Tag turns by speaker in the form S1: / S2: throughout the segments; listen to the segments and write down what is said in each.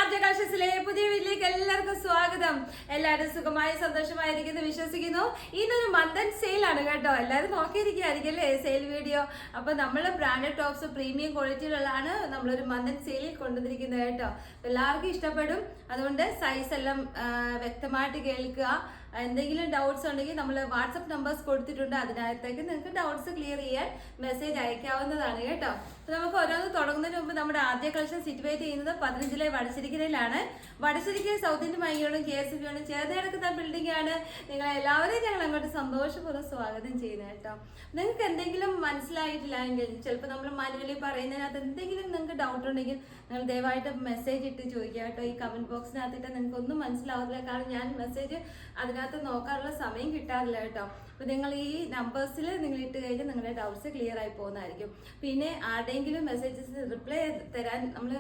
S1: ആദ്യകാശത്തിലെ പുതിയ വീട്ടിലേക്ക് എല്ലാവർക്കും സ്വാഗതം. എല്ലാവരും സുഖമായി സന്തോഷമായിരിക്കുന്നു വിശ്വസിക്കുന്നു. ഇന്നൊരു മന്ദൻ സെയിലാണ് കേട്ടോ. എല്ലാവരും നോക്കിയിരിക്കുകയായിരിക്കും അല്ലേ സെയിൽ വീഡിയോ. അപ്പൊ നമ്മൾ ബ്രാൻഡഡ് ടോപ്സ് പ്രീമിയം ക്വാളിറ്റിയിലുള്ളതാണ് നമ്മളൊരു മന്ദൻ സെയിലിൽ കൊണ്ടുവന്നിരിക്കുന്നത് കേട്ടോ. എല്ലാവർക്കും ഇഷ്ടപ്പെടും. അതുകൊണ്ട് സൈസ് എല്ലാം വ്യക്തമായിട്ട് കേൾക്കുക. എന്തെങ്കിലും ഡൗട്ട്സ് ഉണ്ടെങ്കിൽ നമ്മൾ വാട്സപ്പ് നമ്പേഴ്സ് കൊടുത്തിട്ടുണ്ട്. അതിനകത്തേക്ക് നിങ്ങൾക്ക് ഡൗട്ട്സ് ക്ലിയർ ചെയ്യാൻ മെസ്സേജ് അയക്കാവുന്നതാണ് കേട്ടോ. അപ്പോൾ നമുക്ക് ഓരോന്ന് തുടങ്ങുന്നതിന് മുമ്പ് നമ്മുടെ ആദ്യ കളക്ഷൻ സിറ്റുവേറ്റ് ചെയ്യുന്നത് 15 വടശ്ശേരിക്കരയിലാണ്. വടശ്ശേരിക്കര സൗത്ത് ഇന്ത്യൻ മൈയോടും KSFBയോടും ചേർന്ന് കിടക്കുന്ന ബിൽഡിംഗ് ആണ്. നിങ്ങളെല്ലാവരെയും ഞങ്ങൾ അങ്ങോട്ട് സന്തോഷപൂർവ്വം സ്വാഗതം ചെയ്യുന്നത് കേട്ടോ. നിങ്ങൾക്ക് എന്തെങ്കിലും മനസ്സിലായിട്ടില്ല എങ്കിൽ ചിലപ്പോൾ നമ്മൾ മാനുവലി പറയുന്നതിനകത്ത് എന്തെങ്കിലും നിങ്ങൾക്ക് ഡൗട്ട് ഉണ്ടെങ്കിൽ നിങ്ങൾ ദയവായിട്ട് മെസ്സേജ് ഇട്ട് ചോദിക്കുക കേട്ടോ. ഈ കമന്റ് ബോക്സിനകത്തിട്ട് നിങ്ങൾക്ക് ഒന്നും മനസ്സിലാവില്ല. കാരണം ഞാൻ മെസ്സേജ് അതിനകത്ത് നോക്കാനുള്ള സമയം കിട്ടാറില്ല കേട്ടോ. അപ്പോൾ നിങ്ങൾ ഈ നമ്പേഴ്സിൽ നിങ്ങൾ ഇട്ട് കഴിഞ്ഞാൽ നിങ്ങളുടെ ഡൗട്ട്സ് ക്ലിയർ ആയി പോകുന്നതായിരിക്കും. പിന്നെ ആരുടെയെങ്കിലും മെസ്സേജസ് റിപ്ലൈ തരാൻ നമ്മൾ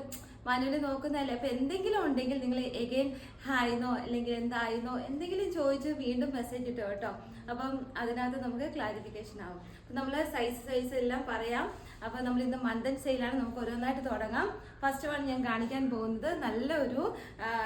S1: മാനുവലി നോക്കുന്നതല്ലേ. അപ്പോൾ എന്തെങ്കിലും ഉണ്ടെങ്കിൽ നിങ്ങൾ എഗെയിൻ ഹായിന്നോ അല്ലെങ്കിൽ എന്തായിരുന്നോ എന്തെങ്കിലും ചോദിച്ച് വീണ്ടും മെസ്സേജ് ഇട്ടോ കേട്ടോ. അപ്പം അതിനകത്ത് നമുക്ക് ക്ലാരിഫിക്കേഷൻ ആവും. അപ്പം നമ്മൾ സൈസ് എല്ലാം പറയാം. അപ്പോൾ നമ്മൾ ഇന്ന് മന്ദൻ സെയിലാണ്. നമുക്ക് ഓരോന്നായിട്ട് തുടങ്ങാം. ഫസ്റ്റ് വൺ ഞാൻ കാണിക്കാൻ പോകുന്നത് നല്ല ഒരു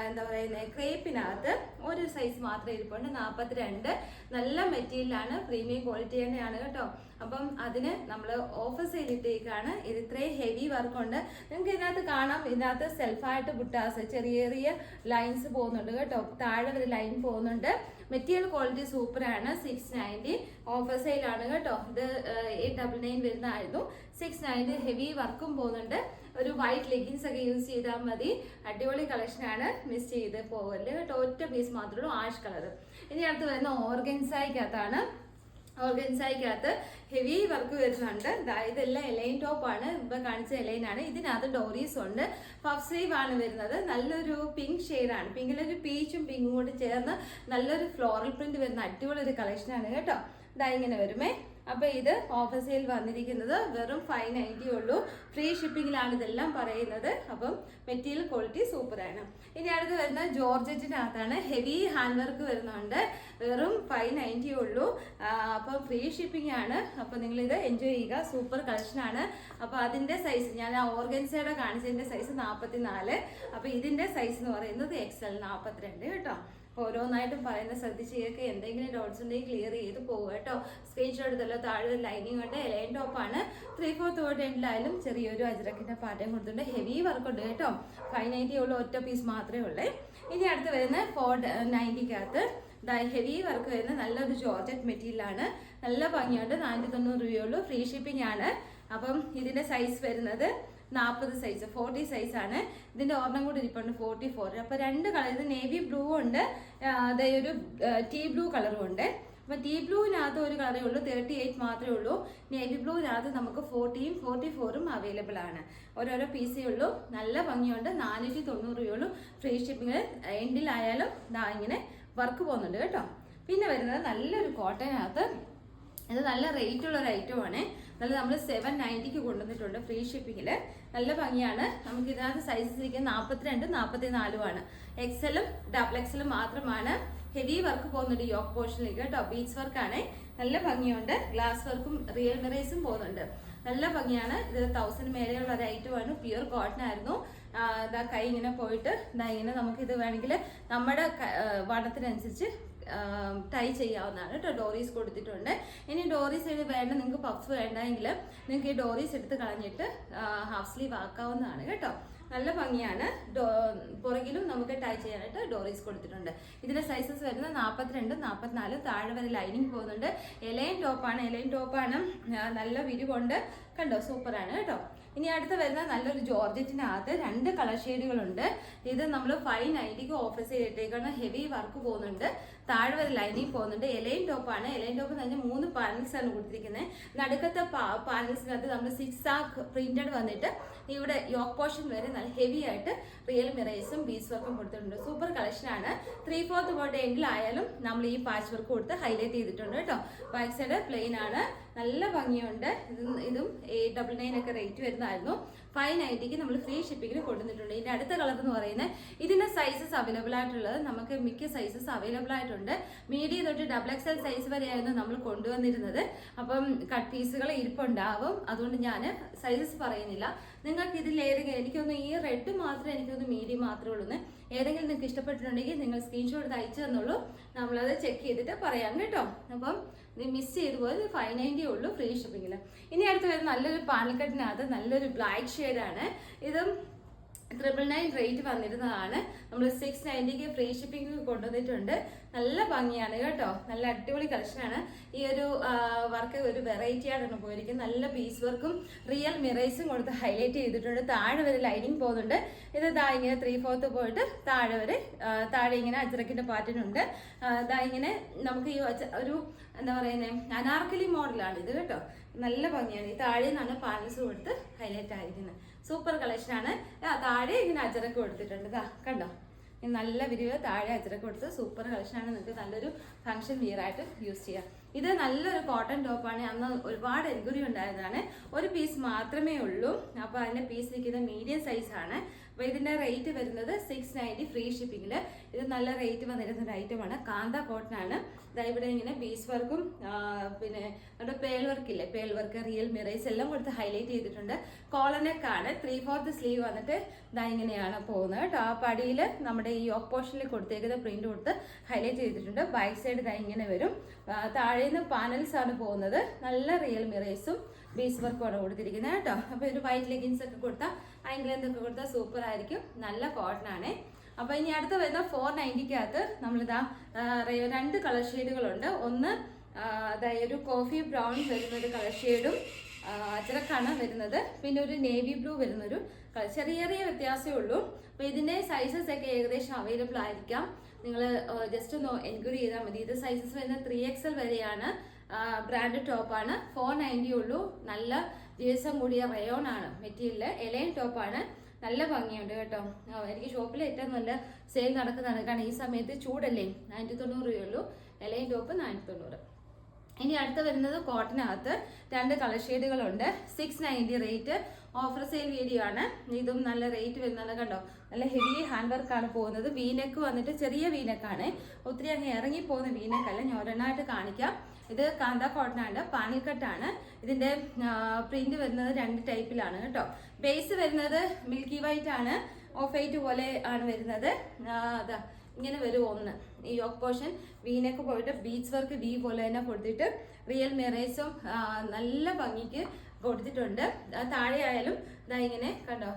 S1: എന്താ പറയുന്നത് ക്രേപ്പിനകത്ത് ഒരു സൈസ് മാത്രമേ ഇരിപ്പുണ്ട്. 42 നല്ല മെറ്റീരിയലാണ്, പ്രീമിയം ക്വാളിറ്റി തന്നെയാണ് കേട്ടോ. അപ്പം അതിന് നമ്മൾ ഓഫർ സെയിൽ ഇട്ടേക്കാണ്. ഇത് ഇത്രയും ഹെവി വർക്കുണ്ട്. നിങ്ങൾക്ക് ഇതിനകത്ത് കാണാം, ഇതിനകത്ത് സെൽഫായിട്ട് ബുട്ടാസ് ചെറിയ ചെറിയ ലൈൻസ് പോകുന്നുണ്ട് കേട്ടോ. താഴെ ഒരു ലൈൻ പോകുന്നുണ്ട്. മെറ്റീരിയൽ ക്വാളിറ്റി സൂപ്പറാണ്. 690 ഓഫർ സെയിലാണ് കേട്ടോ. ഇത് 899 വരുന്നതായിരുന്നു. 690 ഹെവി വർക്കും പോകുന്നുണ്ട്. ഒരു വൈറ്റ് ലെഗിൻസ് ഒക്കെ യൂസ് ചെയ്താൽ മതി. അടിപൊളി കളക്ഷനാണ്, മിസ് ചെയ്ത് പോകല്ലേ കേട്ടോ. ഒറ്റ പീസ് മാത്രമേ ഉള്ളൂ, ആഷ് കളർ. ഇനി അടുത്ത് വരുന്ന ഓർഗൻസായിക്കകത്താണ്. ഓർഗൻസായിക്കകത്ത് ഹെവി വർക്ക് വരുന്നുണ്ട്. ഇതെല്ലാം എലൈൻ ടോപ്പാണ്. ഇപ്പം കാണിച്ച എലൈനാണ്. ഇതിനകത്ത് ഡോറീസ് ഉണ്ട്. പഫ് സ്ലീവ് ആണ് വരുന്നത്. നല്ലൊരു പിങ്ക് ഷെയ്ഡാണ്. പിങ്കിലൊരു പീച്ചും പിങ്കും കൂടി ചേർന്ന് നല്ലൊരു ഫ്ലോറൽ പ്രിന്റ് വരുന്ന അടിപൊളി ഒരു കളക്ഷനാണ് കേട്ടോ. ഇങ്ങനെ വരുമേ. അപ്പോൾ ഇത് ഓഫർ സെയിൽ വന്നിരിക്കുന്നത് വെറും 590 ഉള്ളൂ. ഫ്രീ ഷിപ്പിങ്ങിലാണ് ഇതെല്ലാം പറയുന്നത്. അപ്പം മെറ്റീരിയൽ ക്വാളിറ്റി സൂപ്പറാണ്. ഇനി അടുത്ത് വരുന്ന ജോർജറ്റിനകത്താണ്. ഹെവി ഹാൻഡ് വർക്ക് വരുന്നുണ്ട്. വെറും 590 ഉള്ളൂ. അപ്പം ഫ്രീ ഷിപ്പിംഗ് ആണ്. അപ്പോൾ നിങ്ങളിത് എൻജോയ് ചെയ്യുക. സൂപ്പർ കളക്ഷനാണ്. അപ്പോൾ അതിൻ്റെ സൈസ് ഞാൻ ആ ഓർഗൻസയുടെ കാണിച്ചതിൻ്റെ സൈസ് 44. അപ്പോൾ ഇതിൻ്റെ സൈസ് എന്ന് പറയുന്നത് XL 42 കേട്ടോ. ഓരോന്നായിട്ടും പറയുന്നത് ശ്രദ്ധിച്ച് കേൾക്കുക. എന്തെങ്കിലും ഡൗട്ട്സ് ഉണ്ടെങ്കിൽ ക്ലിയർ ചെയ്ത് പോകുക കേട്ടോ. സ്ക്രീൻഷോട്ട് എടുത്തല്ലോ. താഴെ ഒരു ലൈനിങ് ഉണ്ട്. എലൈൻ ടോപ്പാണ്. 3/4 എൻഡിലായാലും ചെറിയൊരു അജ്രക്കിന്റെ പാറ്റേൺ കൊടുത്തിട്ടുണ്ട്. ഹെവി വർക്ക് ഉണ്ട് കേട്ടോ. 590 ഉള്ള ഒറ്റ പീസ് മാത്രമേ ഉള്ളേ. ഇനി അടുത്ത് വരുന്ന 490 ഹെവി വർക്ക് വരുന്ന നല്ലൊരു ജോർജറ്റ് മെറ്റീരിയലാണ്. നല്ല ഭംഗിയുണ്ട്. 490 രൂപയുള്ളൂ. ഫ്രീ ഷിപ്പിംഗ് ആണ്. അപ്പം ഇതിന്റെ സൈസ് വരുന്നത് 40 സൈസ് 40 സൈസാണ്. ഇതിന്റെ ഒരെണ്ണം കൂടി ഇരിപ്പുണ്ട് 44. അപ്പോൾ രണ്ട് കളർ, ഇത് നേവി ബ്ലൂ ഉണ്ട്, അതൊരു ടീ ബ്ലൂ കളറും ഉണ്ട്. അപ്പോൾ ടീ ബ്ലൂവിനകത്ത് ഒരു കളറേ ഉള്ളൂ, 38 മാത്രമേ ഉള്ളൂ. നേവി ബ്ലൂവിനകത്ത് നമുക്ക് 40ഉം 44ഉം അവൈലബിൾ ആണ്. ഓരോരോ പീസേ ഉള്ളൂ. നല്ല ഭംഗിയുണ്ട്. 490 രൂപയുള്ളൂ. Free shipping. എൻഡിലായാലും ഇങ്ങനെ വർക്ക് പോകുന്നുണ്ട് കേട്ടോ. പിന്നെ വരുന്നത് നല്ലൊരു കോട്ടനകത്ത്. ഇത് നല്ല റേറ്റ് ഉള്ള ഒരു ഐറ്റമാണ്. നല്ല നമ്മൾ 790 കൊണ്ടുവന്നിട്ടുണ്ട് ഫ്രീ ഷിപ്പിങ്ങിൽ. നല്ല ഭംഗിയാണ്. നമുക്ക് ഇതിനകത്ത് സൈസസ് ഇരിക്കുന്നത് 42, 44 XLും XXലും മാത്രമാണ്. ഹെവി വർക്ക് പോകുന്നുണ്ട് യോക്ക് പോർഷനിലേക്ക് കേട്ടോ. ബീച്ച് വർക്കാണ്. നല്ല ഭംഗിയുണ്ട്. ഗ്ലാസ് വർക്കും റിയൽ മിറേഴ്സും പോകുന്നുണ്ട്. നല്ല ഭംഗിയാണ്. ഇത് 1000 മേലെയുള്ള ഒരു ഐറ്റമാണ്. പ്യുർ കോട്ടൺ ആയിരുന്നു. കൈ ഇങ്ങനെ പോയിട്ട് ഇങ്ങനെ നമുക്കിത് വേണമെങ്കിൽ നമ്മുടെ വണ്ണത്തിനനുസരിച്ച് ടൈ ചെയ്യാവുന്നതാണ് കേട്ടോ. ഡോറീസ് കൊടുത്തിട്ടുണ്ട്. ഇനി ഡോറീസ് വേണ്ട, നിങ്ങൾക്ക് പഫ് വേണ്ടെങ്കിൽ നിങ്ങൾക്ക് ഈ ഡോറീസ് എടുത്ത് കളഞ്ഞിട്ട് ഹാഫ് സ്ലീവ് ആക്കാവുന്നതാണ് കേട്ടോ. നല്ല ഭംഗിയാണ്. പുറകിലും നമുക്ക് ടൈ ചെയ്യാനായിട്ട് ഡോറീസ് കൊടുത്തിട്ടുണ്ട്. ഇതിന്റെ സൈസസ് വരുന്നത് 42, 44. താഴെ വരെ ലൈനിങ് പോകുന്നുണ്ട്. എലൈൻ ടോപ്പാണ്. നല്ല വിരിവുണ്ട് കണ്ടോ. സൂപ്പറാണ് കേട്ടോ. ഇനി അടുത്ത് വരുന്ന നല്ലൊരു ജോർജറ്റിനകത്ത് 2 കളർ ഷെയ്ഡുകളുണ്ട്. ഇത് നമ്മൾ 590 ഓഫർ ചെയ്തിട്ടേക്കാണ്. ഹെവി വർക്ക് പോകുന്നുണ്ട്. താഴെ വരെ ലൈനിങ് പോകുന്നുണ്ട്. എലൈൻ ടോപ്പാണ്. എലൈൻ ടോപ്പ് എന്ന് പറഞ്ഞാൽ 3 പാനൽസ് ആണ് കൊടുത്തിരിക്കുന്നത്. നടുക്കത്തെ പാനൽസിനകത്ത് നമ്മൾ 6 ആർക്ക് പ്രിന്റഡ് വന്നിട്ട് ഇവിടെ യോക്ക് പോർഷൻ വരെ നല്ല ഹെവി ആയിട്ട് റിയൽ മിറേഴ്സും ബീസ് വർക്കും കൊടുത്തിട്ടുണ്ട്. സൂപ്പർ കളക്ഷനാണ്. 3/4 എൻഡിലായാലും നമ്മൾ ഈ പാച്ച് വർക്ക് കൊടുത്ത് ഹൈലൈറ്റ് ചെയ്തിട്ടുണ്ട് കേട്ടോ. ബാക്ക് സൈഡ് പ്ലെയിൻ ആണ്. നല്ല ഭംഗിയുണ്ട്. ഇതും 899 ഒക്കെ റേറ്റ് വരുന്നതായിരുന്നു. 590 നമ്മൾ ഫ്രീ ഷിപ്പിങ്ങിന് കൊണ്ടുവന്നിട്ടുണ്ട്. ഇതിന്റെ അടുത്ത കളർ എന്ന് പറയുന്നത് ഇതിന്റെ സൈസസ് അവൈലബിൾ ആയിട്ടുള്ളത്. നമുക്ക് മിക്ക സൈസസ് അവൈലബിൾ ആയിട്ടുണ്ട്. മീഡിയം തൊട്ട് XXL സൈസ് വരെയായിരുന്നു നമ്മൾ കൊണ്ടുവന്നിരുന്നത്. അപ്പം കട്ട് പീസുകൾ ഇരിപ്പുണ്ടാവും, അതുകൊണ്ട് ഞാൻ സൈസസ് പറയുന്നില്ല. നിങ്ങൾക്ക് ഇതിൽ ഏതെങ്കിലും, എനിക്കൊന്ന് ഈ റെഡ് മാത്രമേ എനിക്കൊന്ന് മീഡിയം മാത്രമേ ഉള്ളൂ. ഏതെങ്കിലും നിങ്ങൾക്ക് ഇഷ്ടപ്പെട്ടിട്ടുണ്ടെങ്കിൽ നിങ്ങൾ സ്ക്രീൻഷോട്ട് അയച്ചു തന്നുള്ളൂ, നമ്മളത് ചെക്ക് ചെയ്തിട്ട് പറയാം കേട്ടോ. അപ്പം നീ മിസ് ചെയ്തു പോയത് 590 ഉള്ളൂ ഫ്രീ ഷിപ്പിങ്ങിൽ. ഇനി അടുത്ത് വരുന്ന നല്ലൊരു പാനൽ കട്ടിനകത്ത് നല്ലൊരു ബ്ലാക്ക് ഷെയ്ഡാണ്. ഇതും 999 റേറ്റ് വന്നിരുന്നതാണ്. നമ്മൾ 690 ഫ്രീ ഷിപ്പിംഗ് കൊണ്ടുവന്നിട്ടുണ്ട്. നല്ല ഭംഗിയാണ് കേട്ടോ, നല്ല അടിപൊളി കളക്ഷനാണ്. ഈ ഒരു വർക്ക് ഒരു വെറൈറ്റി ആയിട്ടാണ് പോയിരിക്കുന്നത്. നല്ല പീസ് വർക്കും റിയൽ മിറേഴ്സും കൊടുത്ത് ഹൈലൈറ്റ് ചെയ്തിട്ടുണ്ട്. താഴെ വരെ ലൈനിങ് പോകുന്നുണ്ട്. ഇത് ദാ ഇങ്ങനെ 3/4 പോയിട്ട് താഴെ വരെ, താഴെ ഇങ്ങനെ അജ്രക്കിന്റെ പാറ്റേൺ ഉണ്ട്. ദാ ഇങ്ങനെ നമുക്ക് ഈ ഒരു എന്താ പറയുന്നത് അനാർക്കലി മോഡലാണ് ഇത് കേട്ടോ. നല്ല ഭംഗിയാണ്. ഈ താഴെ നിന്നാണ് പാനൽസ് കൊടുത്ത് ഹൈലൈറ്റ് ആയിരിക്കുന്നത്. സൂപ്പർ കളക്ഷനാണ്. താഴെ ഇങ്ങനെ അജറക്ക് കൊടുത്തിട്ടുണ്ട്. ഇതാ കണ്ടോ, നല്ല വിരിവ് താഴെ അജറക്ക് കൊടുത്ത് സൂപ്പർ കളക്ഷനാണ്. നിങ്ങൾക്ക് നല്ലൊരു ഫംഗ്ഷൻ വിയർ ആയിട്ട് യൂസ് ചെയ്യാം. ഇത് നല്ലൊരു കോട്ടൺ ടോപ്പാണ്. അന്ന് ഒരുപാട് എൻക്വയറി ഉണ്ടായതാണ്. ഒരു പീസ് മാത്രമേ ഉള്ളൂ. അപ്പോൾ അതിൻ്റെ പീസ് നിൽക്കുന്ന മീഡിയം സൈസാണ്. അപ്പോൾ ഇതിൻ്റെ റേറ്റ് വരുന്നത് 690 ഫ്രീ ഷിപ്പിങ്ങിൽ. ഇത് നല്ല റേറ്റ് വന്നിരുന്ന ഒരു ഐറ്റമാണ്. കാന്ത കോട്ടൺ ആണ്. ഇവിടെ ഇങ്ങനെ പീസ് വർക്കും പിന്നെ നമ്മുടെ പേൾ വർക്കില്ലേ, പേൾ വർക്ക് റിയൽ മിറേഴ്സ് എല്ലാം കൊടുത്ത് ഹൈലൈറ്റ് ചെയ്തിട്ടുണ്ട്. കോളനെക്കാണ് 3/4 സ്ലീവ് വന്നിട്ട് ഇതാ ഇങ്ങനെയാണ് പോകുന്നത് കേട്ടോ. ആ പടിയിൽ നമ്മുടെ ഈ ഓപ്പോഷനിൽ കൊടുത്തേക്കുന്ന പ്രിന്റ് കൊടുത്ത് ഹൈലൈറ്റ് ചെയ്തിട്ടുണ്ട്. ബാക്ക് സൈഡ് ഇതാ ഇങ്ങനെ വരും. താഴേന്ന് പാനൽസ് ആണ് പോകുന്നത്. നല്ല റിയൽ മിറേഴ്സും ബീസ് വർക്കുമാണ് കൊടുത്തിരിക്കുന്നത് കേട്ടോ. അപ്പോൾ ഒരു വൈറ്റ് ലെഗിൻസ് ഒക്കെ കൊടുത്താൽ ആംഗിൾ എന്തൊക്കെ കൊടുത്താൽ സൂപ്പർ ആയിരിക്കും. നല്ല കോട്ടൺ ആണ്. അപ്പോൾ ഇനി അടുത്ത് വരുന്ന 490 നമ്മളിതാ 2 കളർ ഷെയ്ഡുകളുണ്ട്. ഒന്ന് അതായത് ഒരു കോഫി ബ്രൗൺ വരുന്ന ഒരു കളർ ഷെയ്ഡും അജറക്കാണ് വരുന്നത്. പിന്നെ ഒരു നേവി ബ്ലൂ വരുന്നൊരു ചെറിയ ചെറിയ വ്യത്യാസമേ ഉള്ളൂ. അപ്പോൾ ഇതിൻ്റെ സൈസസ് ഒക്കെ ഏകദേശം അവൈലബിൾ ആയിരിക്കാം. നിങ്ങൾ ജസ്റ്റ് ഒന്ന് എൻക്വയറി ചെയ്താൽ മതി. ഇത് സൈസസ് വരുന്ന 3XL വരെയാണ്. ബ്രാൻഡഡ് ടോപ്പാണ്. 490 ഉള്ളൂ. നല്ല ജീസം കൂടിയ റയോൺ ആണ് മെറ്റീരിയൽ. എലൈൻ ടോപ്പാണ്. നല്ല ഭംഗിയുണ്ട് കേട്ടോ. എനിക്ക് ഷോപ്പിൽ ഏറ്റവും നല്ല സെയിൽ നടക്കുന്നതാണ്. കാരണം ഈ സമയത്ത് ചൂടല്ലേ. 990 രൂപയുള്ളൂ. A line top 990. ഇനി അടുത്ത് വരുന്നത് കോട്ടനകത്ത് 2 കളർ ഷെയ്ഡുകളുണ്ട്. 690 റേറ്റ്. ഓഫർ സെയിൽ വീഡിയോ ആണ്. ഇതും നല്ല റേറ്റ് വരുന്നത് കണ്ടോ. നല്ല ഹെവി ഹാൻഡ് വർക്കാണ് പോകുന്നത്. വീനെക്ക് വന്നിട്ട് ചെറിയ വീനെക്കാണ്. ഒത്തിരി അങ്ങ് ഇറങ്ങി പോകുന്ന വീനെക്കല്ല. ഞാൻ ഒരെണ്ണമായിട്ട് കാണിക്കാം. ഇത് കാന്ത കോട്ടൺ ആണ്. പാനൽ കട്ടാണ്. ഇതിന്റെ പ്രിന്റ് വരുന്നത് 2 ടൈപ്പിലാണ് കേട്ടോ. ബേസ് വരുന്നത് മിൽക്കി വൈറ്റ് ആണ്. ഓഫ് വൈറ്റ് പോലെ ആണ് വരുന്നത്. അതാ ഇങ്ങനെ വരും ഒന്ന്. ഈ യോക്ക് പോർഷൻ വീനൊക്കെ പോയിട്ട് ബീച്ച് വർക്ക് വി പോലെ തന്നെ കൊടുത്തിട്ട് റിയൽ മിറേഴ്സും നല്ല ഭംഗിക്ക് കൊടുത്തിട്ടുണ്ട്. താഴെ ആയാലും ഇതാ ഇങ്ങനെ കണ്ടോ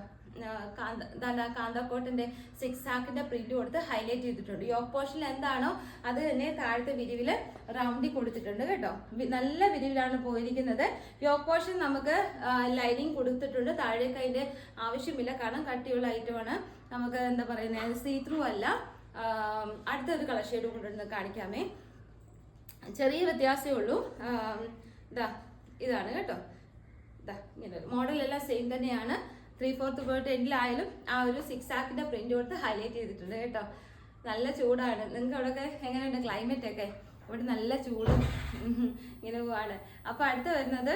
S1: കാന്തക്കോട്ടിന്റെ 6 ആക്കിന്റെ പ്രിന്റ് കൊടുത്ത് ഹൈലൈറ്റ് ചെയ്തിട്ടുണ്ട്. യോക്ക് പോർഷനിൽ എന്താണോ അത് തന്നെ താഴത്തെ വിരിവില് റൗണ്ടി കൊടുത്തിട്ടുണ്ട് കേട്ടോ. നല്ല വിരിവിലാണ് പോയിരിക്കുന്നത്. യോക്ക് പോർഷൻ നമുക്ക് ലൈനിങ് കൊടുത്തിട്ടുണ്ട്. താഴേക്ക് അതിന്റെ ആവശ്യമില്ല, കാരണം കട്ടിയുള്ള ഐറ്റമാണ്. നമുക്ക് എന്താ പറയുന്നത് സീ ത്രൂ അല്ല. അടുത്തൊരു കളർ ഷെയ്ഡ് കൊണ്ടുവന്ന് കാണിക്കാമേ. ചെറിയ വ്യത്യാസമേ ഉള്ളൂ. ഇതാണ് കേട്ടോ. ഇങ്ങനെ മോഡലെല്ലാം സെയിം തന്നെയാണ്. 3/4 പോയിട്ട് എൻഡിലായാലും ആ ഒരു 6 ആക്കിന്റെ പ്രിന്റ് കൊടുത്ത് ഹൈലൈറ്റ് ചെയ്തിട്ടുണ്ട് കേട്ടോ. നല്ല ചൂടാണ്. നിങ്ങൾക്ക് അവിടെയൊക്കെ എങ്ങനെയുണ്ട് ക്ലൈമറ്റ് ഒക്കെ? ഇവിടെ നല്ല ചൂടും ഇങ്ങനെ പോവാണ്. അപ്പൊ അടുത്ത് വരുന്നത്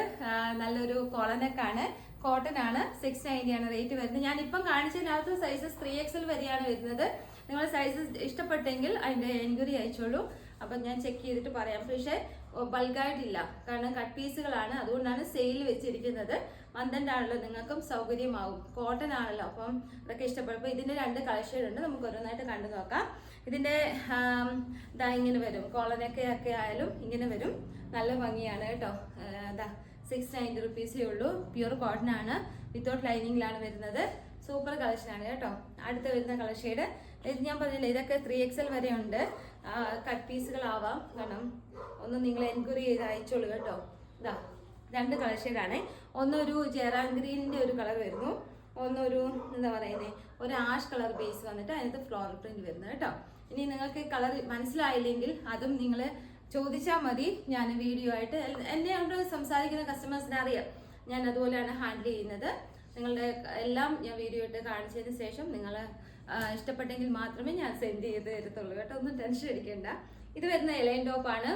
S1: നല്ലൊരു കോളനെക്കാണ്. കോട്ടൺ ആണ്. 690 ആണ് റേറ്റ് വരുന്നത്. ഞാൻ ഇപ്പം കാണിച്ചതിനകത്ത് സൈസസ് 3XL വരെയാണ് വരുന്നത്. നിങ്ങൾ സൈസസ് ഇഷ്ടപ്പെട്ടെങ്കിൽ അതിന്റെ എൻക്വയറി അയച്ചോളൂ. അപ്പം ഞാൻ ചെക്ക് ചെയ്തിട്ട് പറയാം. പക്ഷേ ബൾക്കായിട്ടില്ല, കാരണം കട്ട് പീസുകളാണ്. അതുകൊണ്ടാണ് സെയിൽ വെച്ചിരിക്കുന്നത്. മന്ദണ്ടാണല്ലോ, നിങ്ങൾക്കും സൗകര്യമാവും. കോട്ടൺ ആണല്ലോ, അപ്പം അതൊക്കെ ഇഷ്ടപ്പെടുമ്പോൾ ഇതിന്റെ 2 കളർ ഷെയ്ഡ് ഉണ്ട്. നമുക്ക് ഓരോന്നായിട്ട് കണ്ടു നോക്കാം. ഇതിന്റെ ഇതാ ഇങ്ങനെ വരും. കോളനൊക്കെ ആയാലും ഇങ്ങനെ വരും. നല്ല ഭംഗിയാണ് കേട്ടോ. 690 റുപ്പീസേ ഉള്ളൂ. പ്യൂർ കോട്ടൺ ആണ്. വിത്തൗട്ട് ലൈനിങ്ങിലാണ് വരുന്നത്. സൂപ്പർ കളക്ഷനാണ് കേട്ടോ. അടുത്ത് വരുന്ന കളർ ഷെയ്ഡ് ഇത് ഞാൻ പറഞ്ഞില്ല, ഇതൊക്കെ 3XL വരെ ഉണ്ട്. കട്ട് പീസുകളാവാം. കാരണം ഒന്ന് നിങ്ങൾ എൻക്വയറി ചെയ്ത് അയച്ചോളൂ കേട്ടോ. ഇതാ 2 കളർ ഷെയ്ഡാണ്. ഒന്നൊരു ജെറാൻ ഗ്രീനിന്റെ ഒരു കളർ വരുന്നു. ഒന്നൊരു എന്താ പറയുന്നത് ഒരു ആഷ് കളർ ബേസ് വന്നിട്ട് അതിനകത്ത് ഫ്ലോറൽ പ്രിന്റ് വരുന്നത് കേട്ടോ. ഇനി നിങ്ങൾക്ക് കളർ മനസ്സിലായില്ലെങ്കിൽ അതും നിങ്ങൾ ചോദിച്ചാൽ മതി. ഞാൻ വീഡിയോ ആയിട്ട് എന്നോട് സംസാരിക്കുന്ന കസ്റ്റമേഴ്സിനെ അറിയാം. ഞാൻ അതുപോലെയാണ് ഹാൻഡിൽ ചെയ്യുന്നത്. നിങ്ങളുടെ എല്ലാം ഞാൻ വീഡിയോ ഇട്ട് കാണിച്ചതിന് ശേഷം നിങ്ങൾ ഇഷ്ടപ്പെട്ടെങ്കിൽ മാത്രമേ ഞാൻ സെൻഡ് ചെയ്ത് തരത്തുള്ളൂ കേട്ടോ. ഒന്നും ടെൻഷൻ അടിക്കേണ്ട. ഇത് വരുന്ന എലൈൻ ടോപ്പാണ്.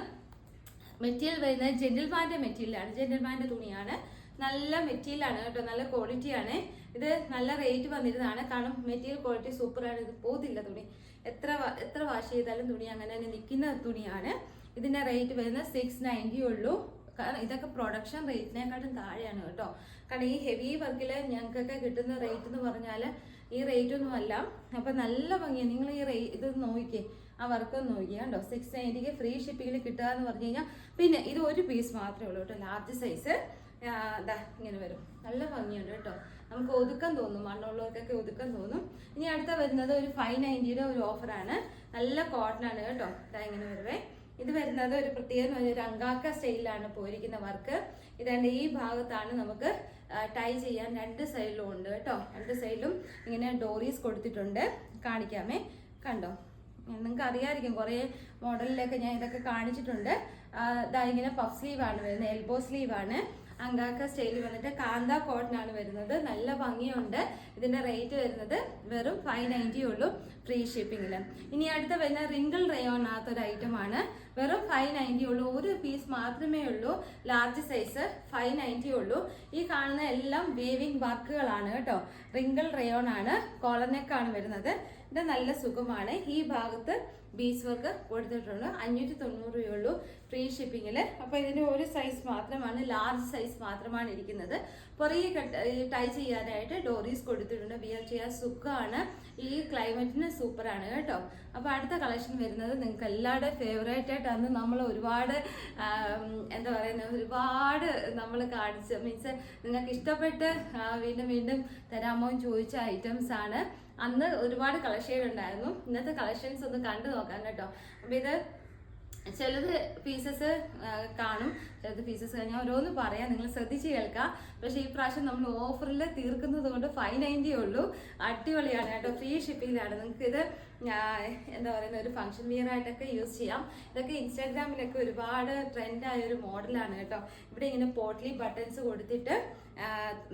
S1: മെറ്റീരിയൽ വരുന്നത് ജെന്റിൽമാൻ്റെ മെറ്റീരിയലാണ്. ജെന്റിൽമാൻ്റെ തുണിയാണ്. നല്ല മെറ്റീരിയലാണ് കേട്ടോ. നല്ല ക്വാളിറ്റിയാണ്. ഇത് നല്ല റേറ്റ് വന്നിരുന്നതാണ്, കാരണം മെറ്റീരിയൽ ക്വാളിറ്റി സൂപ്പറാണ്. ഇത് പോതില്ല തുണി, എത്ര വാഷ് ചെയ്താലും തുണി അങ്ങനെ തന്നെ നിൽക്കുന്ന തുണിയാണ്. ഇതിൻ്റെ റേറ്റ് വരുന്നത് 690 ഉള്ളൂ. കാരണം ഇതൊക്കെ പ്രൊഡക്ഷൻ റേറ്റിനെക്കാട്ടും താഴെയാണ് കേട്ടോ. കാരണം ഈ ഹെവി വർക്കിൽ ഞങ്ങൾക്കൊക്കെ കിട്ടുന്ന റേറ്റ് എന്ന് പറഞ്ഞാൽ ഈ റേറ്റ് ഒന്നും അല്ല. അപ്പം നല്ല ഭംഗിയാണ്. നിങ്ങൾ ഈ ഇത് നോക്കിക്കേ, ആ വർക്കൊന്ന് നോക്കിയാൽ കണ്ടോ. 690 ഫ്രീ ഷിപ്പിങ്ങിൽ കിട്ടുക എന്ന് പറഞ്ഞു കഴിഞ്ഞാൽ. പിന്നെ ഇത് ഒരു പീസ് മാത്രമേ ഉള്ളൂ കേട്ടോ, ലാർജ് സൈസ്. ഇതാ ഇങ്ങനെ വരും, നല്ല ഭംഗിയുണ്ട് കേട്ടോ. നമുക്ക് ഒതുക്കാൻ തോന്നും, മണ്ണുള്ളവർക്കൊക്കെ ഒതുക്കാൻ തോന്നും. ഇനി അടുത്ത വരുന്നത് ഒരു 590 ഒരു ഓഫറാണ്. നല്ല കോട്ടൺ ആണ് കേട്ടോ. ഇതാ ഇങ്ങനെ വരുവേ. ഇത് വരുന്നത് ഒരു പ്രത്യേക ഒരു അങ്കാക്ക സ്റ്റൈലിലാണ് പോയിരിക്കുന്ന വർക്ക്. ഇതാണ്ട് ഈ ഭാഗത്താണ് നമുക്ക് ടൈ ചെയ്യാൻ, രണ്ട് സൈഡിലും ഉണ്ട് കേട്ടോ. രണ്ട് സൈഡിലും ഇങ്ങനെ ഡോറീസ് കൊടുത്തിട്ടുണ്ട്. കാണിക്കാമേ, കണ്ടോ. നിങ്ങൾക്ക് അറിയാമായിരിക്കും, കുറേ മോഡലിലൊക്കെ ഞാൻ ഇതൊക്കെ കാണിച്ചിട്ടുണ്ട്. ഇതാ ഇങ്ങനെ പഫ് സ്ലീവാണ് വരുന്നത്, എൽബോ സ്ലീവാണ്. അങ്കാക്ക സ്റ്റൈലിൽ വന്നിട്ട് കാന്ത കോട്ടൺ ആണ് വരുന്നത്. നല്ല ഭംഗിയുണ്ട്. ഇതിന്റെ റേറ്റ് വരുന്നത് വെറും 590 ഉള്ളൂ, ഫ്രീ ഷിപ്പിങ്ങിൽ. ഇനി അടുത്ത വരുന്ന റിങ്കിൾ റയോണിനകത്തൊരു ഐറ്റം ആണ്. വെറും 590 ഉള്ളൂ, ഒരു പീസ് മാത്രമേ ഉള്ളൂ, ലാർജ് സൈസ്. 590 ഉള്ളൂ. ഈ കാണുന്ന എല്ലാം വേവിങ് വർക്കുകളാണ് കേട്ടോ. റിങ്കിൾ റയോൺ ആണ്, കോളർ നെക്കാണ് വരുന്നത്. ഇത് നല്ല സുഖമാണ്. ഈ ഭാഗത്ത് ബീച്ച് വർക്ക് കൊടുത്തിട്ടുണ്ട്. 590 രൂപയുള്ളൂ, ഫ്രീ ഷിപ്പിങ്ങിൽ. അപ്പോൾ ഇതിൻ്റെ ഒരു സൈസ് മാത്രമാണ്, ലാർജ് സൈസ് മാത്രമാണ് ഇരിക്കുന്നത്. പുറകെ ടൈ ചെയ്യാനായിട്ട് ഡോറീസ് കൊടുത്തിട്ടുണ്ട്. വിയർ ചെയ്യാൻ സുഖമാണ്. ഈ ക്ലൈമറ്റിന് സൂപ്പറാണ് കേട്ടോ. അപ്പോൾ അടുത്ത കളക്ഷൻ വരുന്നത് നിങ്ങൾക്ക് എല്ലാവരുടെയും ഫേവറേറ്റ് ആയിട്ടാണ്. നമ്മൾ ഒരുപാട് എന്താ പറയുന്നത്, ഒരുപാട് നമ്മൾ കാണിച്ച് മീൻസ് നിങ്ങൾക്ക് ഇഷ്ടപ്പെട്ട് വീണ്ടും വീണ്ടും തരാമോ എന്ന് ചോദിച്ച ഐറ്റംസ് ആണ്. അന്ന് ഒരുപാട് കളക്ഷൻ ഉണ്ടായിരുന്നു. ഇന്നത്തെ കളക്ഷൻസ് ഒന്ന് കണ്ടു നോക്കാം കേട്ടോ. അപ്പോൾ ഇത് ചിലത് പീസസ് കാണും, ചിലത് പീസസ് ഞാൻ ഓരോന്ന് പറയാം, നിങ്ങൾ ശ്രദ്ധിച്ച് കേൾക്കാം. പക്ഷേ ഈ പ്രാവശ്യം നമ്മൾ ഓഫറിൽ തീർക്കുന്നത് കൊണ്ട് 590 ഉള്ളൂ. അടിപൊളിയാണ് കേട്ടോ, ഫ്രീ ഷിപ്പിങ്ങിലാണ്. നിങ്ങൾക്ക് ഇത് എന്താ പറയുന്ന ഒരു ഫംഗ്ഷൻ വിയർ ആയിട്ടൊക്കെ യൂസ് ചെയ്യാം. ഇതൊക്കെ ഇൻസ്റ്റാഗ്രാമിലൊക്കെ ഒരുപാട് ട്രെൻഡായ ഒരു മോഡലാണ് കേട്ടോ. ഇവിടെ ഇങ്ങനെ പോട്ട്ലി ബട്ടൺസ് കൊടുത്തിട്ട്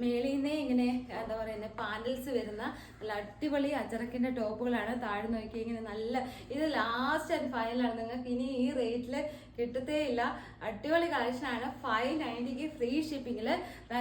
S1: മേളിൽ നിന്നേ ഇങ്ങനെ എന്താ പറയുന്നത് പാനൽസ് വരുന്ന നല്ല അടിപൊളി അജറക്കിൻ്റെ ടോപ്പുകളാണ്. താഴെ നോക്കി ഇങ്ങനെ നല്ല, ഇത് ലാസ്റ്റ് ആൻഡ് ഫൈനലാണ്. നിങ്ങൾക്ക് ഇനി ഈ റേറ്റിൽ കിട്ടത്തേ ഇല്ല. അടിപൊളി കളക്ഷനാണ്. 590 ഫ്രീ ഷിപ്പിങ്ങിൽ.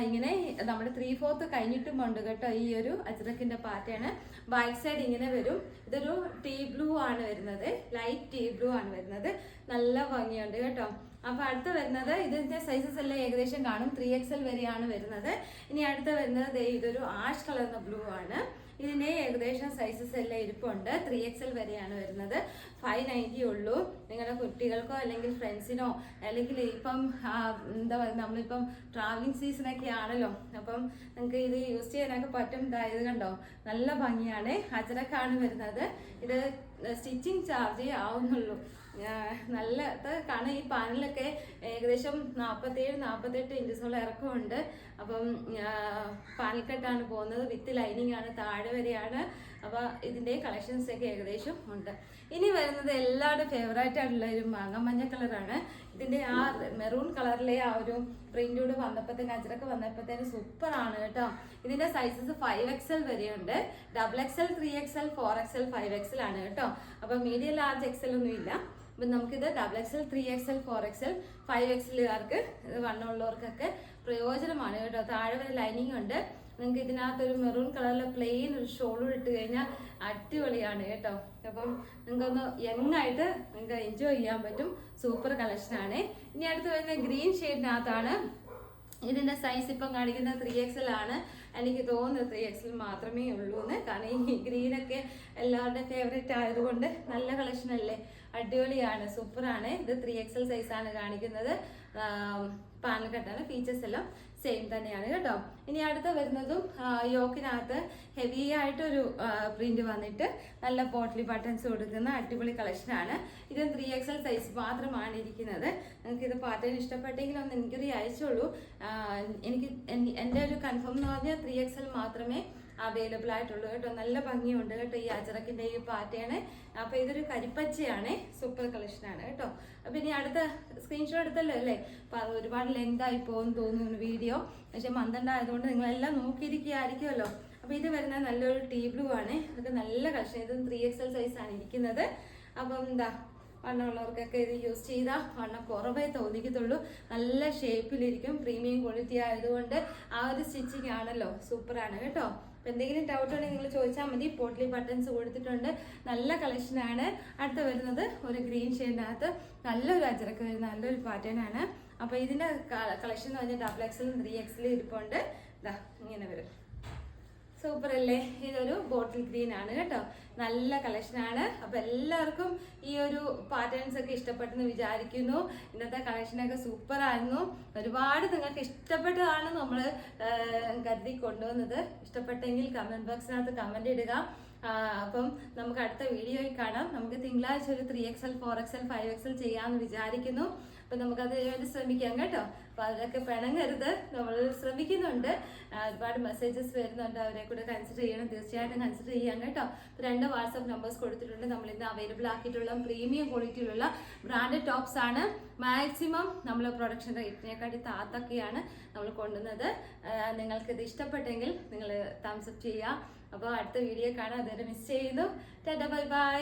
S1: ഇങ്ങനെ നമ്മുടെ 3/4 കഴിഞ്ഞിട്ടും ഉണ്ട് കേട്ടോ. ഈ ഒരു അജറക്കിൻ്റെ പാറ്റേണ് ബാക്ക് സൈഡ് ഇങ്ങനെ വരും. ഇതൊരു ടീ ബ്ലൂ ആണ് വരുന്നത്, ലൈറ്റ് ടീ ബ്ലൂ ആണ് വരുന്നത്. നല്ല ഭംഗിയുണ്ട് കേട്ടോ. അപ്പോൾ അടുത്ത് വരുന്നത് ഇതിൻ്റെ സൈസസ് എല്ലാം ഏകദേശം കാണും, 3XL വരെയാണ് വരുന്നത്. ഇനി അടുത്ത് വരുന്നത് ഇതൊരു ആഷ് കളർന്ന ബ്ലൂ ആണ്. ഇതിൻ്റെ ഏകദേശം സൈസസ് എല്ലാം ഇരിപ്പുണ്ട്. 3XL വരെയാണ് വരുന്നത്. 590 ഉള്ളൂ. നിങ്ങളുടെ കുട്ടികൾക്കോ അല്ലെങ്കിൽ ഫ്രണ്ട്സിനോ, അല്ലെങ്കിൽ ഇപ്പം എന്താ പറയുക, നമ്മളിപ്പം ട്രാവലിംഗ് സീസണൊക്കെ ആണല്ലോ, അപ്പം നിങ്ങൾക്ക് ഇത് യൂസ് ചെയ്യാനൊക്കെ പറ്റും. ഇത് കണ്ടോ, നല്ല ഭംഗിയാണ്. അജറക്കാണ് വരുന്നത്. ഇത് സ്റ്റിച്ചിങ് ചാർജ് ആവുന്നുള്ളൂ. നല്ല കാരണം ഈ പാനലൊക്കെ ഏകദേശം 47-48 ഇഞ്ചസോളം ഇറക്കമുണ്ട്. അപ്പം പാനൽ കെട്ടാണ് പോകുന്നത്, വിത്ത് ലൈനിങ് ആണ്, താഴെ വരെയാണ്. അപ്പോൾ ഇതിൻ്റെ കളക്ഷൻസ് ഒക്കെ ഏകദേശം ഉണ്ട്. ഇനി വരുന്നത് എല്ലാവരുടെ ഫേവറേറ്റ് ആയിട്ടുള്ള ഒരു മഞ്ഞ കളറാണ്. ഇതിൻ്റെ ആ മെറൂൺ കളറിലെ ആ ഒരു പ്രിൻ്റോട് വന്നപ്പോഴത്തേക്ക് അജറക്ക് വന്നപ്പോഴത്തേന് സൂപ്പറാണ് കേട്ടോ. ഇതിൻ്റെ സൈസസ് 5XL വരെയുണ്ട്. XXL, 3XL, 4XL, 5XL ആണ് കേട്ടോ. അപ്പോൾ മീഡിയം ലാർജ് XL ഒന്നും ഇല്ല. അപ്പം നമുക്കിത് XXL, 3XL, 4XL, 5XLകാർക്ക് വണ്ണമുള്ളവർക്കൊക്കെ പ്രയോജനമാണ് കേട്ടോ. താഴെ വരെ ലൈനിങ് ഉണ്ട്. നിങ്ങൾക്ക് ഇതിനകത്തൊരു മെറൂൺ കളറിലെ പ്ലെയിൻ ഒരു ഷോളും ഇട്ട് കഴിഞ്ഞാൽ അടിപൊളിയാണ് കേട്ടോ. അപ്പം നിങ്ങൾക്കൊന്ന് യങ്ങായിട്ട് നിങ്ങൾക്ക് എൻജോയ് ചെയ്യാൻ പറ്റും. സൂപ്പർ കളക്ഷനാണ്. ഇനി അടുത്ത് വരുന്ന ഗ്രീൻ ഷെയ്ഡിനകത്താണ്. ഇതിൻ്റെ സൈസ് ഇപ്പം കാണിക്കുന്നത് 3XL ആണ്. എനിക്ക് തോന്നുന്നത് 3XL മാത്രമേ ഉള്ളൂ എന്ന്. കാരണം ഈ ഗ്രീനൊക്കെ എല്ലാവരുടെയും ഫേവറേറ്റ് ആയതുകൊണ്ട് നല്ല കളക്ഷൻ അല്ലേ, അടിപൊളിയാണ്, സൂപ്പറാണ്. ഇത് 3XL സൈസാണ് കാണിക്കുന്നത്. പാനൽ കട്ടാണ്. ഫീച്ചേഴ്സ് എല്ലാം സെയിം തന്നെയാണ് കേട്ടോ. ഇനി അടുത്ത വരുന്നതും യോക്കിനകത്ത് ഹെവി ആയിട്ടൊരു പ്രിന്റ് വന്നിട്ട് നല്ല പോട്ട്ലി ബട്ടൺസ് കൊടുക്കുന്ന അടിപൊളി കളക്ഷനാണ്. ഇത് 3XL സൈസ് മാത്രമാണ് ഇരിക്കുന്നത്. നിങ്ങൾക്ക് ഇത് പാറ്റേൺ ഇഷ്ടപ്പെട്ടെങ്കിൽ ഒന്ന് എനിക്കൊരു അയച്ചോളൂ. എനിക്ക് എൻ്റെ ഒരു കൺഫേം എന്ന് പറഞ്ഞാൽ 3XL മാത്രമേ അവൈലബിൾ ആയിട്ടുള്ളൂ കേട്ടോ. നല്ല ഭംഗിയുണ്ട് കേട്ടോ ഈ അജറക്കിൻ്റെ ഈ പാറ്റേണ്. അപ്പോൾ ഇതൊരു കരിപ്പച്ചയാണ്, സൂപ്പർ കളക്ഷനാണ് കേട്ടോ. അപ്പോൾ ഇനി അടുത്ത സ്ക്രീൻഷോട്ട് എടുത്തല്ലോ അല്ലേ. അപ്പോൾ ഒരുപാട് ലെങ്ത് ആയി പോകുമെന്ന് തോന്നുന്നു വീഡിയോ. പക്ഷെ മന്ദണ്ടായതുകൊണ്ട് നിങ്ങളെല്ലാം നോക്കിയിരിക്കുകയായിരിക്കുമല്ലോ. അപ്പോൾ ഇത് വരുന്നത് നല്ലൊരു ടീ ബ്ലൂ ആണ്. അതൊക്കെ നല്ല കളക്ഷൻ. ഇത് 3XL സൈസാണ് ഇരിക്കുന്നത്. അപ്പം എന്താ വണ്ണമുള്ളവർക്കൊക്കെ ഇത് യൂസ് ചെയ്താൽ വണ്ണം കുറവേ തോന്നിക്കത്തുള്ളൂ. നല്ല ഷേപ്പിലിരിക്കും. പ്രീമിയം ക്വാളിറ്റി ആയതുകൊണ്ട് ആ ഒരു സ്റ്റിച്ചിങ് ആണല്ലോ, സൂപ്പറാണ് കേട്ടോ. അപ്പോൾ എന്തെങ്കിലും ഡൗട്ട് ഉണ്ടെങ്കിൽ നിങ്ങൾ ചോദിച്ചാൽ മതി. പോട്ട്ലി ബട്ടൺസ് കൊടുത്തിട്ടുണ്ട്, നല്ല കളക്ഷനാണ്. അടുത്ത് വരുന്നത് ഒരു ഗ്രീൻ ഷെയ്ഡിനകത്ത് നല്ലൊരു അജറക്ക് വരുന്ന നല്ലൊരു പാറ്റേൺ ആണ്. അപ്പോൾ ഇതിൻ്റെ കളക്ഷൻ എന്ന് പറഞ്ഞാൽ XXL 3XL ഇരിപ്പുണ്ട്. ഇതാ ഇങ്ങനെ വരും. സൂപ്പർ അല്ലേ? ഇതൊരു ബോട്ടിൽ ഗ്രീൻ ആണ് കേട്ടോ, നല്ല കളക്ഷനാണ്. അപ്പോൾ എല്ലാവർക്കും ഈ ഒരു പാറ്റേൺസ് ഒക്കെ ഇഷ്ടപ്പെട്ടെന്ന് വിചാരിക്കുന്നു. ഇന്നത്തെ കളക്ഷനൊക്കെ സൂപ്പർ ആയിരുന്നു. ഒരുപാട് നിങ്ങൾക്ക് ഇഷ്ടപ്പെട്ടതാണ് നമ്മൾ കരുതി കൊണ്ടുവന്നത്. ഇഷ്ടപ്പെട്ടെങ്കിൽ കമൻറ്റ് ബോക്സിനകത്ത് കമൻറ്റ് ഇടുക. അപ്പം നമുക്ക് അടുത്ത വീഡിയോയിൽ കാണാം. നമുക്ക് തിങ്കളാഴ്ച ഒരു 3XL 4XL 5XL ചെയ്യാമെന്ന് വിചാരിക്കുന്നു. അപ്പം നമുക്കത് വേണ്ടി ശ്രമിക്കാം കേട്ടോ. അപ്പോൾ അതിലൊക്കെ പിണങ്ങരുത്, നമ്മൾ ശ്രമിക്കുന്നുണ്ട്. ഒരുപാട് മെസ്സേജസ് വരുന്നുണ്ട്, അവരെ കൂടെ കൺസിഡർ ചെയ്യണം. തീർച്ചയായിട്ടും കൺസിഡർ ചെയ്യാം കേട്ടോ. 2 വാട്സപ്പ് നമ്പേഴ്സ് കൊടുത്തിട്ടുണ്ട്. നമ്മളിന്ന് അവൈലബിൾ ആക്കിയിട്ടുള്ള പ്രീമിയം ക്വാളിറ്റിയിലുള്ള ബ്രാൻഡഡ് ടോപ്സ് ആണ്. മാക്സിമം നമ്മൾ പ്രൊഡക്ഷൻ റേറ്റിനെക്കാട്ടി താത്തൊക്കെയാണ് നമ്മൾ കൊണ്ടുവന്നത്. നിങ്ങൾക്കിത് ഇഷ്ടപ്പെട്ടെങ്കിൽ നിങ്ങൾ തംസ് അപ്പ് ചെയ്യുക. അപ്പോൾ അടുത്ത വീഡിയോ കാണാൻ അതുവരെ മിസ് ചെയ്യുന്നു. Tata bye bye.